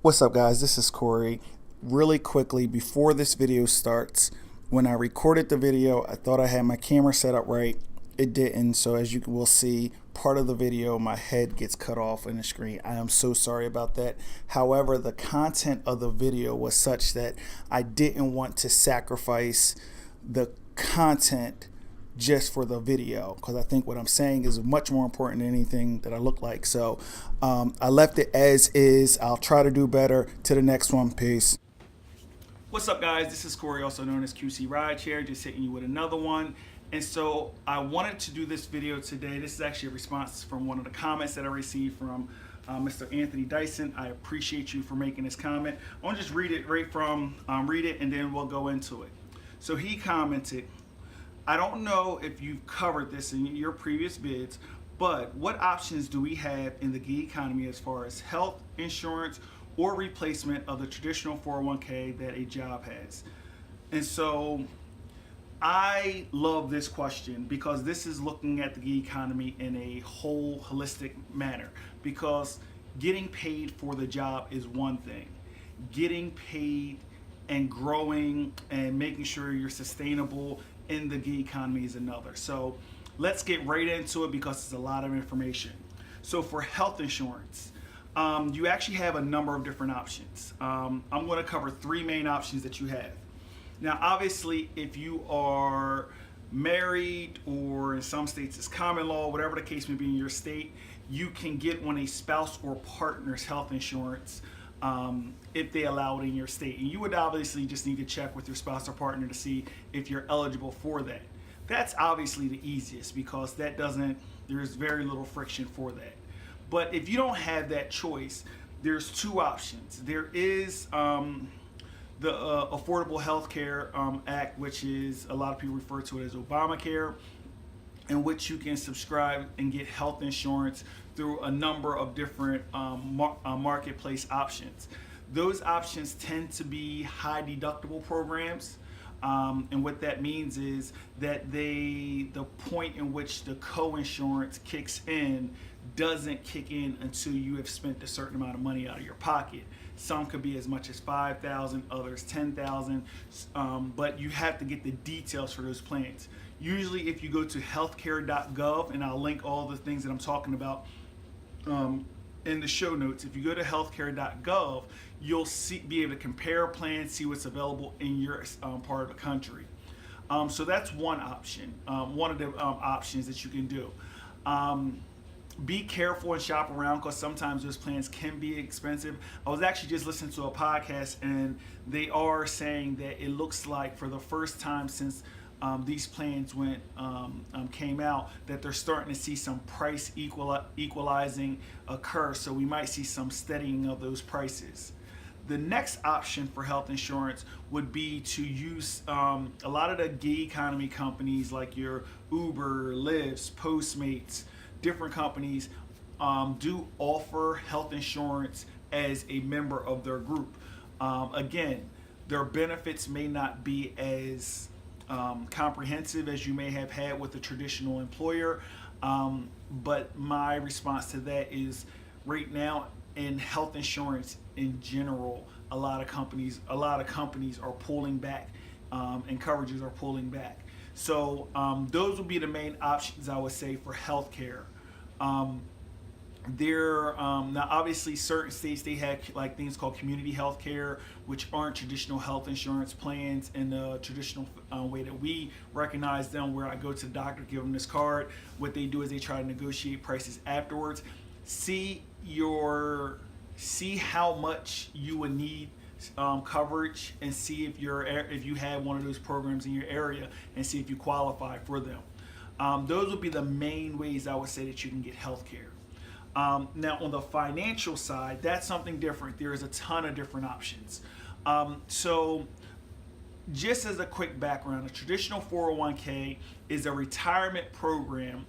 What's up, guys? This is Corey. Really quickly, before this video starts, when I recorded the video, I thought I had my camera set up right. It didn't, so as you will see, part of the video, my head gets cut off in the screen. I am so sorry about that. However, the content of the video was such that I didn't want to sacrifice the content just for the video, because I think what I'm saying is much more important than anything that I look like. So I left it as is. I'll try to do better. To the next one. Peace. What's up, guys? This is Corey, also known as QC Rideshare, just hitting you with another one. And so I wanted to do this video today. This is actually a response from one of the comments that I received from Mr. Anthony Dyson. I appreciate you for making this comment. I want to just read it right from, read it, and then we'll go into it. So he commented, I don't know if you've covered this in your previous bids, but what options do we have in the gig economy as far as health insurance or replacement of the traditional 401k that a job has? And so I love this question because this is looking at the gig economy in a whole holistic manner, because getting paid for the job is one thing. Getting paid and growing and making sure you're sustainable in the gig economy is another. So let's get right into it because it's a lot of information. So for health insurance, you actually have a number of different options. I'm going to cover three main options that you have. Now, obviously, if you are married, or in some states it's common law, whatever the case may be in your state, you can get on a spouse or partner's health insurance if they allow it in your state. And you would obviously just need to check with your spouse or partner to see if you're eligible for that. That's obviously the easiest because there's very little friction for that. But if you don't have that choice, there's two options. There is the Affordable Health Care Act, which is a lot of people refer to it as Obamacare, in which you can subscribe and get health insurance through a number of different marketplace options. Those options tend to be high deductible programs. And what that means is that the point in which the co-insurance kicks in doesn't kick in until you have spent a certain amount of money out of your pocket. Some could be as much as $5,000, others $10,000, but you have to get the details for those plans. Usually if you go to healthcare.gov, and I'll link all the things that I'm talking about in the show notes. If you go to healthcare.gov, you'll be able to compare plans, see what's available in your part of the country. So that's one option, one of the options that you can do. Be careful and shop around because sometimes those plans can be expensive. I was actually just listening to a podcast and they are saying that it looks like for the first time since these plans came out, that they're starting to see some price equalizing occur. So we might see some steadying of those prices. The next option for health insurance would be to use a lot of the gig economy companies like your Uber, Lyft, Postmates, different companies do offer health insurance as a member of their group. Again, their benefits may not be as comprehensive as you may have had with a traditional employer, but my response to that is right now in health insurance in general, a lot of companies are pulling back and coverages are pulling back. So those would be the main options I would say for healthcare. Now obviously certain states, they have like things called community health care, which aren't traditional health insurance plans in the traditional way that we recognize them, where I go to the doctor, give them this card. What they do is they try to negotiate prices afterwards. See how much you would need coverage, and see if you have one of those programs in your area, and see if you qualify for them. Those would be the main ways I would say that you can get health care. Now on the financial side, that's something different. There is a ton of different options. So just as a quick background, a traditional 401k is a retirement program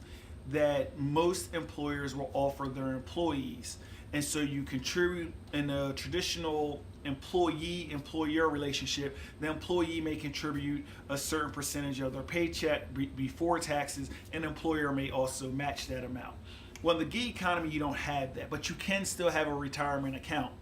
that most employers will offer their employees. And so you contribute in a traditional employee-employer relationship. The employee may contribute a certain percentage of their paycheck before taxes, and the employer may also match that amount. Well, in the gig economy, you don't have that, but you can still have a retirement account.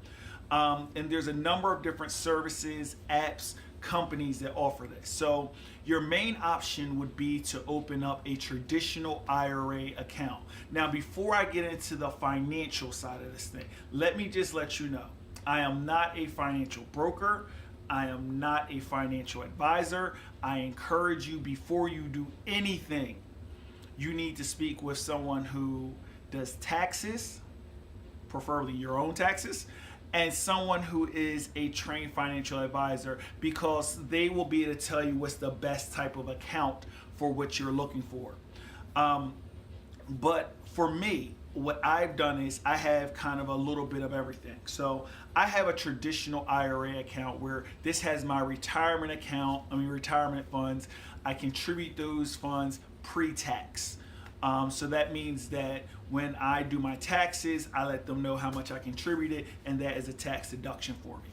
And there's a number of different services, apps, companies that offer this. So your main option would be to open up a traditional IRA account. Now, before I get into the financial side of this thing, let me just let you know, I am not a financial broker. I am not a financial advisor. I encourage you, before you do anything, you need to speak with someone who does taxes, preferably your own taxes, and someone who is a trained financial advisor, because they will be able to tell you what's the best type of account for what you're looking for. But for me, what I've done is I have kind of a little bit of everything. So I have a traditional IRA account where this has my retirement funds. I contribute those funds pre-tax. So that means that when I do my taxes, I let them know how much I contributed, and that is a tax deduction for me.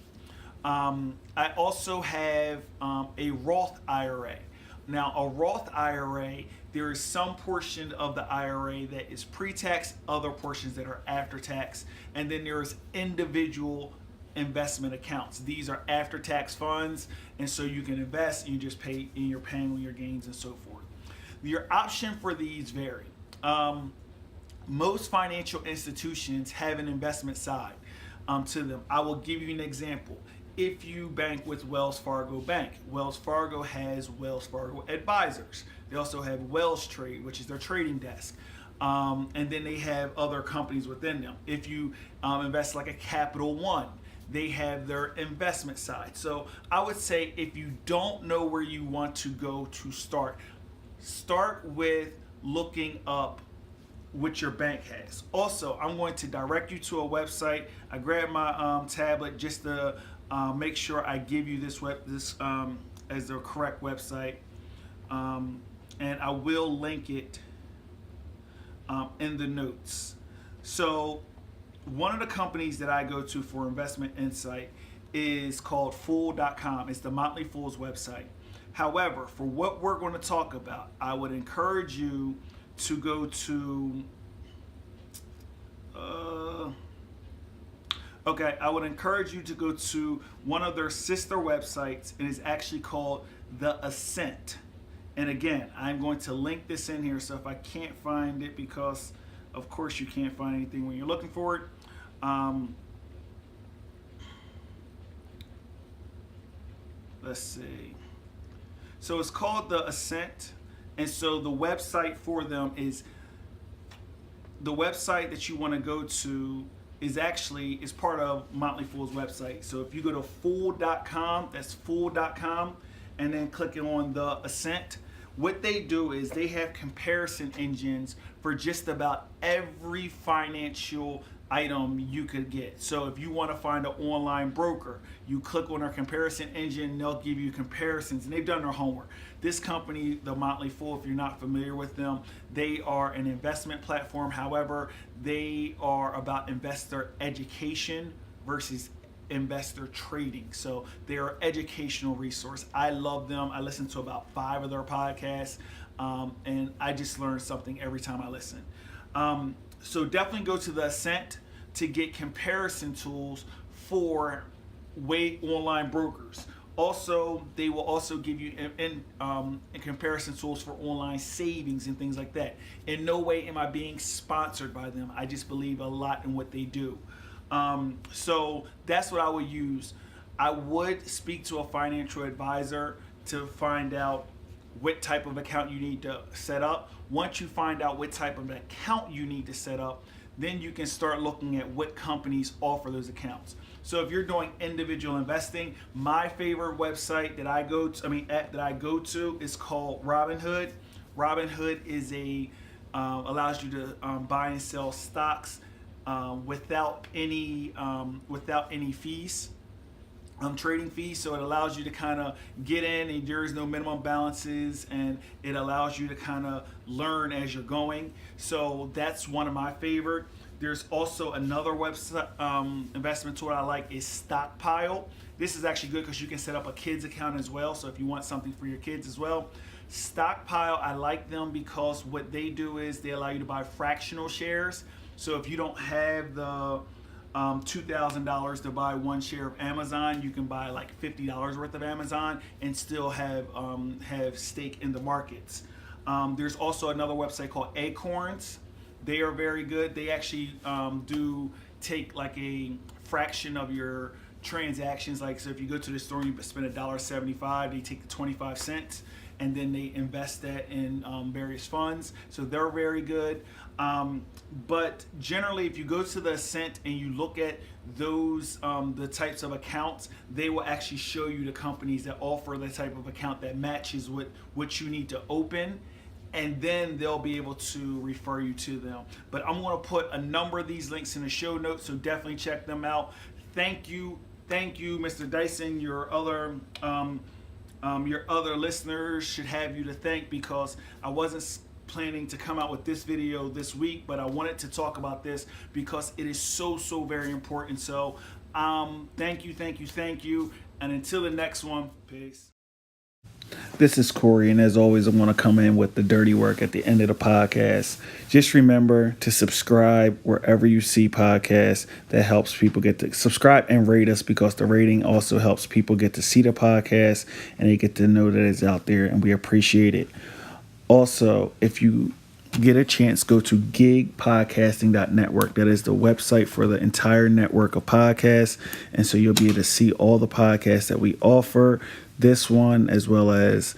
I also have a Roth IRA. Now, a Roth IRA, there is some portion of the IRA that is pre-tax, other portions that are after tax, and then there is individual investment accounts. These are after-tax funds, and so you can invest and you just pay, and you're paying on your gains and so forth. Your option for these vary. Most financial institutions have an investment side to them. I will give you an example. If you bank with Wells Fargo Bank, Wells Fargo has Wells Fargo Advisors. They also have Wells Trade, which is their trading desk. And then they have other companies within them. If you invest like a Capital One, they have their investment side. So I would say, if you don't know where you want to go to start with looking up what your bank has. Also, I'm going to direct you to a website. I grabbed my tablet just to make sure I give you this as the correct website, and I will link it in the notes. So one of the companies that I go to for investment insight is called Fool.com. It's the Motley Fool's website. However, for what we're going to talk about, I would encourage you to go to one of their sister websites, and it's actually called The Ascent. And again, I'm going to link this in here, so if I can't find it, because of course you can't find anything when you're looking for it, let's see. So it's called The Ascent, and so the website for them is, the website that you want to go to is part of Motley Fool's website. So if you go to Fool.com, that's Fool.com, and then click on The Ascent, what they do is they have comparison engines for just about every financial item you could get. So if you want to find an online broker, you click on their comparison engine, and they'll give you comparisons, and they've done their homework. This company, the Motley Fool, if you're not familiar with them, they are an investment platform. However, they are about investor education versus investor trading. So they're an educational resource. I love them. I listen to about 5 of their podcasts, and I just learn something every time I listen. So definitely go to The Ascent to get comparison tools for online brokers. Also, they will also give you in comparison tools for online savings and things like that. In no way am I being sponsored by them. I just believe a lot in what they do. So that's what I would use. I would speak to a financial advisor to find out what type of account you need to set up. Once you find out what type of account you need to set up, then you can start looking at what companies offer those accounts. So if you're doing individual investing, my favorite website that I go to, app that I go to, is called Robinhood. Robinhood is allows you to buy and sell stocks without any fees. Trading fees, so it allows you to kind of get in, and there is no minimum balances, and it allows you to kind of learn as you're going. So that's one of my favorite. There's also another website investment tool I like is Stockpile. This is actually good because you can set up a kids account as well, so if you want something for your kids as well. Stockpile, I like them because what they do is they allow you to buy fractional shares. So if you don't have the $2,000 to buy one share of Amazon. You can buy like $50 worth of Amazon and still have stake in the markets. There's also another website called Acorns. They are very good. They actually do take like a fraction of your transactions. Like, so if you go to the store and you spend $1.75, they take the 25 cents and then they invest that in various funds. So they're very good. But generally, if you go to the Ascent and you look at those the types of accounts, they will actually show you the companies that offer the type of account that matches what you need to open, and then they'll be able to refer you to them. But I'm going to put a number of these links in the show notes, so definitely check them out. Thank you, Mr. Dyson. Your other listeners should have you to thank, because I wasn't planning to come out with this video this week, but I wanted to talk about this because it is so very important. So thank you, and until the next one, peace. This is Corey, and as always, I want to come in with the dirty work at the end of the podcast. Just remember to subscribe wherever you see podcasts. That helps people get to subscribe and rate us, because the rating also helps people get to see the podcast and they get to know that it's out there, and we appreciate it. Also, if you get a chance, go to gigpodcasting.network. That is the website for the entire network of podcasts. And so you'll be able to see all the podcasts that we offer, this one, as well as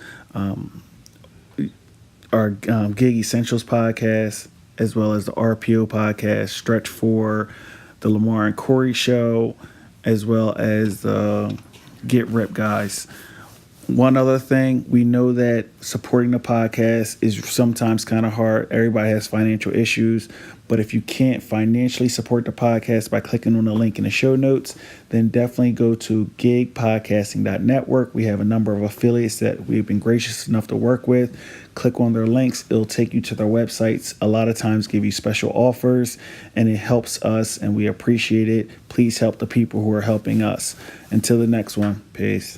our Gig Essentials podcast, as well as the RPO podcast, Stretch 4, the Lamar and Corey show, as well as the Get Rip guys. One other thing, we know that supporting the podcast is sometimes kind of hard. Everybody has financial issues, but if you can't financially support the podcast by clicking on the link in the show notes, then definitely go to gigpodcasting.network. We have a number of affiliates that we've been gracious enough to work with. Click on their links. It'll take you to their websites. A lot of times give you special offers, and it helps us, and we appreciate it. Please help the people who are helping us. Until the next one, peace.